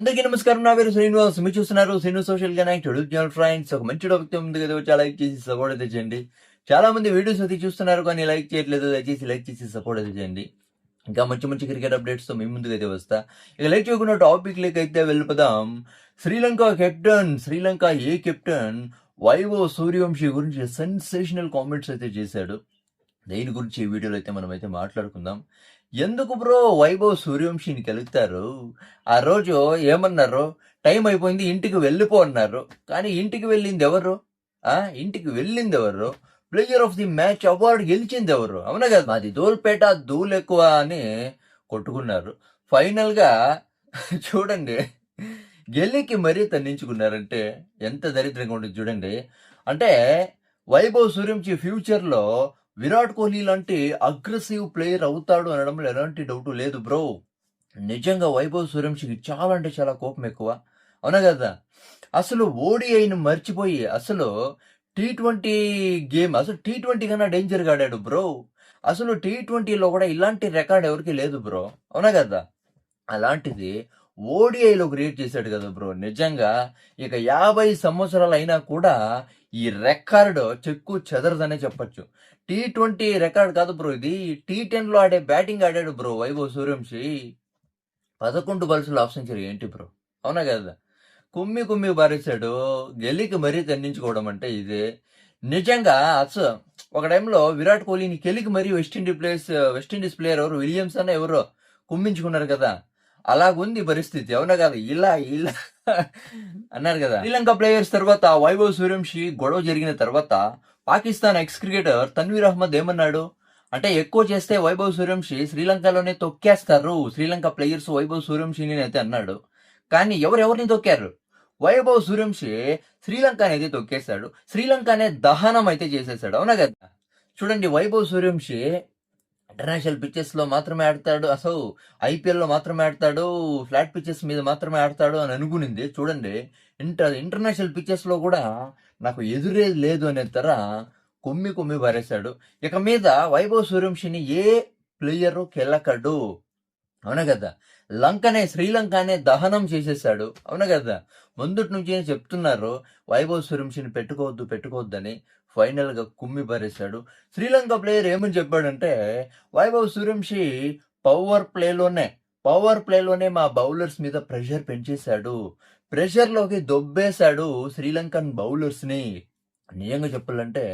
అందరికీ నమస్కారం. నా పేరు శ్రీనివాస్. మీరు చూస్తున్నారు Srinivas social connect YouTube channel. Friends, ఒక మంచి టాపిక్ ముందు కదా వచ్చి లైక్ చేసి సపోర్ట్ అయితే చేయండి. చాలా మంది వీడియోస్ అయితే చూస్తున్నారు కానీ లైక్ చేయట్లేదు. దయచేసి లైక్ చేసి సపోర్ట్ అయితే చేయండి. ఇంకా మంచి మంచి క్రికెట్ అప్డేట్స్తో మీ ముందుకు అయితే వస్తా. ఇక లైక్ చేయకుండా టాపిక్ లెక్క అయితే వెళ్ళిపోదాం. శ్రీలంక ఏ కెప్టెన్ వైభవ్ సూర్యవంశీ గురించి సెన్సేషనల్ కామెంట్స్ అయితే చేశాడు. దేని గురించి ఈ వీడియోలో అయితే మనం అయితే మాట్లాడుకుందాం. ఎందుకు బ్రో వైభవ్ సూర్యవంశీని కలుగుతారు? ఆ రోజు ఏమన్నారు? టైం అయిపోయింది, ఇంటికి వెళ్ళిపో అన్నారు. కానీ ఇంటికి వెళ్ళింది ఎవరు? ఇంటికి వెళ్ళింది ఎవరు? Player of the match award గెలిచింది ఎవరు? అవునా కదా? మాది దూల్పేట, ధూళ్ ఎక్కువ అని కొట్టుకున్నారు. ఫైనల్గా చూడండి, గెలికి మరీ తన్నించుకున్నారంటే ఎంత దరిద్రంగా ఉంటుంది చూడండి. అంటే వైభవ్ సూర్యవంశీ ఫ్యూచర్లో విరాట్ కోహ్లీ లాంటి అగ్రెసివ్ ప్లేయర్ అవుతాడు అనడంలో ఎలాంటి డౌట్ లేదు బ్రో. నిజంగా వైభవ్ సూర్యవంశీకి చాలా అంటే చాలా కోపం ఎక్కువ. అవునా కదా? అసలు ఓడిఐని మర్చిపోయి అసలు T20 గేమ్, అసలు T20 కన్నా డేంజర్గా ఆడాడు బ్రో. అసలు T20లో కూడా ఇలాంటి రికార్డ్ ఎవరికి లేదు బ్రో. అవునా కదా? అలాంటిది ఓడిఐలో క్రియేట్ చేశాడు కదా బ్రో. నిజంగా ఇక 50 సంవత్సరాలు అయినా కూడా ఈ రికార్డు చెక్కు చెదరదనే చెప్పొచ్చు. T20 రికార్డ్ కాదు బ్రో ఇది. T10లో ఆడే బ్యాటింగ్ ఆడాడు బ్రో వైభవ్ సూర్యవంశీ. 11 బాల్స్లో హాఫ్ సెంచరీ ఏంటి బ్రో? అవునా కదా? కుమ్మి కుమ్మి బారేశాడు. గెలికి మరీ తన్నించుకోవడం అంటే ఇదే. నిజంగా ఒక టైంలో విరాట్ కోహ్లీని కెలికి మరీ వెస్టిండీస్ ప్లేయర్ ఎవరు విలియమ్స్ అన్న ఎవరో కుమ్మించుకున్నారు కదా. అలాగుంది పరిస్థితి. అవునా కదా? ఇలా ఇలా అన్నారు కదా. శ్రీలంక ప్లేయర్స్ తర్వాత వైభవ్ సూర్యవంశీ గొడవ జరిగిన తర్వాత పాకిస్తాన్ ఎక్స్ క్రికెటర్ తన్వీర్ అహ్మద్ ఏమన్నాడు అంటే, ఎక్కువ చేస్తే వైభవ్ సూర్యవంశీ శ్రీలంకలోనే తొక్కేస్తారు శ్రీలంక ప్లేయర్స్ వైభవ్ సూర్యవంశీని అయితే అన్నాడు. కానీ ఎవరెవరిని తొక్కారు? వైభవ్ సూర్యవంశీ శ్రీలంక అనేది తొక్కేశాడు. శ్రీలంక అనే దహనం అయితే చేసేసాడు. అవునా కదా? చూడండి, వైభవ్ సూర్యవంశీ ఇంటర్నేషనల్ పిచ్చెస్లో మాత్రమే ఆడతాడు, అసలు ఐపీఎల్లో మాత్రమే ఆడతాడు, ఫ్లాట్ పిచ్చెస్ మీద మాత్రమే ఆడతాడు అని అనుకునింది. చూడండి, ఇంటర్నేషనల్ పిచ్చెస్లో కూడా నాకు ఎదురేది లేదు అనే తర కొమ్మి కొమ్మి పారేశాడు. ఇక మీద వైభవ్ సూర్యవంశీని ఏ ప్లేయరు కెలకడు. అవునా కదా? శ్రీలంకనే దహనం చేసేసాడు. అవునా కదా? ముందుటి నుంచి చెప్తున్నారు వైభవ్ సూర్యవంశీని పెట్టుకోవద్దని. ఫైనల్గా కుమ్మి పారేశాడు. శ్రీలంక ప్లేయర్ ఏమని చెప్పాడంటే, వైభవ్ సూర్యవంశీ పవర్ ప్లేలోనే మా బౌలర్స్ మీద ప్రెషర్ పెంచేశాడు, ప్రెషర్లోకి దొబ్బేశాడు శ్రీలంకన్ బౌలర్స్ని. నిజంగా చెప్పాలంటే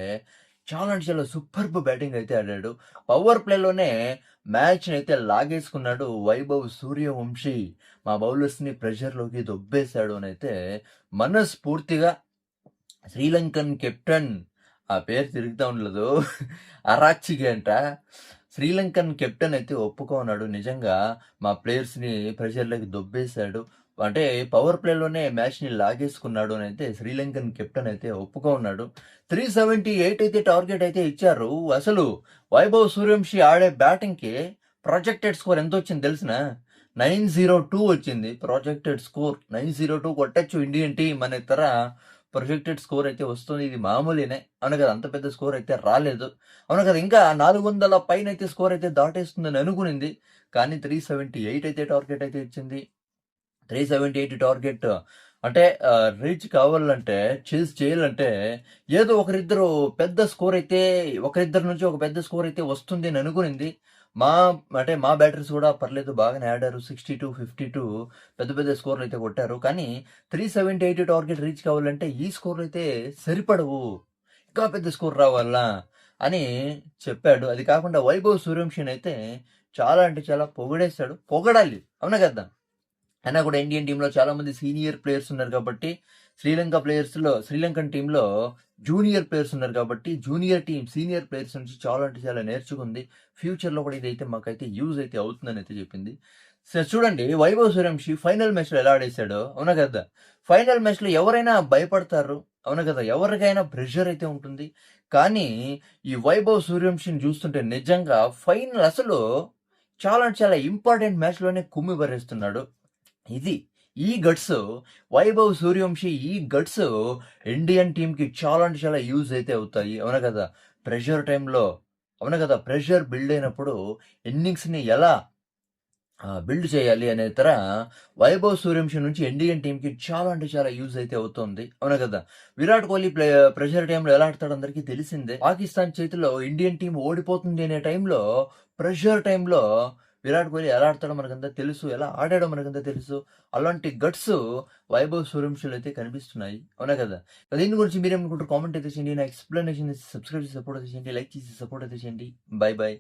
చాలా అంటే చాలా సూపర్బ్ బ్యాటింగ్ అయితే ఆడాడు. పవర్ ప్లేలోనే మ్యాచ్ని అయితే లాగేసుకున్నాడు వైభవ్ సూర్యవంశీ. మా బౌలర్స్ని ప్రెషర్లోకి దొబ్బేశాడు అని అయితే మనస్ఫూర్తిగా శ్రీలంకన్ కెప్టెన్, ఆ పేరు తిరుగుతూ ఉండలేదు, అరాచిగే అంట, శ్రీలంకన్ కెప్టెన్ అయితే ఒప్పుకున్నాడు. నిజంగా మా ప్లేయర్స్ని ప్రెషర్లోకి దొబ్బేశాడు, అంటే పవర్ ప్లేలోనే మ్యాచ్ని లాగేసుకున్నాడు అని అయితే శ్రీలంకన్ కెప్టెన్ అయితే ఒప్పుకున్నాడు. 378 అయితే టార్గెట్ అయితే ఇచ్చారు. అసలు వైభవ్ సూర్యవంశీ ఆడే బ్యాటింగ్కి ప్రాజెక్టెడ్ స్కోర్ ఎంత వచ్చింది తెలిసిన? 902 వచ్చింది ప్రాజెక్టెడ్ స్కోర్. 902 కొట్టచ్చు ఇండియన్ టీం అనే తర ప్రొజెక్టెడ్ స్కోర్ అయితే వస్తుంది. ఇది మామూలేనే. అవును కదా? అంత పెద్ద స్కోర్ అయితే రాలేదు. అవును కదా? ఇంకా 400 పైన అయితే స్కోర్ అయితే దాటేస్తుందని అనుకునింది. కానీ 378 అయితే టార్గెట్ అయితే ఇచ్చింది. 378 టార్గెట్ అంటే రీచ్ కావాలంటే, చేజ్ చేయాలంటే ఏదో ఒకరిద్దరు పెద్ద స్కోర్ అయితే, ఒకరిద్దరి నుంచి ఒక పెద్ద స్కోర్ అయితే వస్తుంది అని అనుకునింది. మా బ్యాటర్స్ కూడా పర్లేదు, బాగానే ఆడారు. 62, 52 పెద్ద పెద్ద స్కోర్లు అయితే కొట్టారు. కానీ 378 టార్గెట్ రీచ్ కావాలంటే ఈ స్కోర్లు అయితే సరిపడవు, ఇంకా పెద్ద స్కోర్ రావాలా అని చెప్పాడు. అది కాకుండా వైభవ్ సూర్యవంశీని అయితే చాలా అంటే చాలా పొగిడేశాడు. పొగడాలి, అవునా కదా? అయినా కూడా ఇండియన్ టీంలో చాలా మంది సీనియర్ ప్లేయర్స్ ఉన్నారు కాబట్టి, శ్రీలంకన్ టీంలో జూనియర్ ప్లేయర్స్ ఉన్నారు కాబట్టి, సీనియర్ ప్లేయర్స్ నుంచి చాలా అంటే చాలా నేర్చుకుంది. ఫ్యూచర్లో కూడా ఇదైతే మాకైతే యూజ్ అయితే అవుతుందని అయితే చెప్పింది. చూడండి, వైభవ్ సూర్యవంశీ ఫైనల్ మ్యాచ్లో ఎలా ఆడేశాడో. అవునా కదా? ఫైనల్ మ్యాచ్లో ఎవరైనా భయపడతారు. అవునా కదా? ఎవరికైనా ప్రెషర్ అయితే ఉంటుంది. కానీ ఈ వైభవ్ సూర్యవంశీని చూస్తుంటే నిజంగా ఫైనల్ అసలు చాలా అంటే చాలా ఇంపార్టెంట్ మ్యాచ్లోనే కుమ్మి పరేస్తున్నాడు. ఇది ఈ గట్స్ వైభవ్ సూర్యవంశీ, ఈ గట్స్ ఇండియన్ టీంకి చాలా అంటే చాలా యూజ్ అయితే అవుతాయి. అవునా కదా? ప్రెషర్ టైంలో, అవునా కదా? ప్రెషర్ బిల్డ్ అయినప్పుడు ఇన్నింగ్స్ని ఎలా బిల్డ్ చేయాలి అనే తర వైభవ్ సూర్యవంశి నుంచి ఇండియన్ టీమ్‌కి చాలా అంటే చాలా యూజ్ అయితే అవుతోంది. అవునా కదా! విరాట్ కోహ్లీ ప్రెషర్ టైమ్‌లో ఎలా ఆడతాడో అందరికీ తెలిసిందే. పాకిస్తాన్ చేతిలో ఇండియన్ టీమ్ ఓడిపోతుంది అనే టైంలో, ప్రెషర్ టైమ్‌లో విరాట్ కోహ్లీ ఎలా ఆడతాడో మనకంతా తెలుసు. ఎలా ఆడాడో మనకంతా తెలుసు. అలాంటి గట్స్ వైభవ్ సూర్యవంశిలో అయితే కనిపిస్తున్నాయి. అవునా కదా! దీని గురించి మీరేమనుకుంటారు? కామెంట్ అయితే చేయండి. నా ఎక్స్‌ప్లనేషన్ సబ్స్క్రైబ్ చేసి సపోర్ట్ అయితే చేయండి. లైక్ చేసి సపోర్ట్ అయితే చేయండి. By by.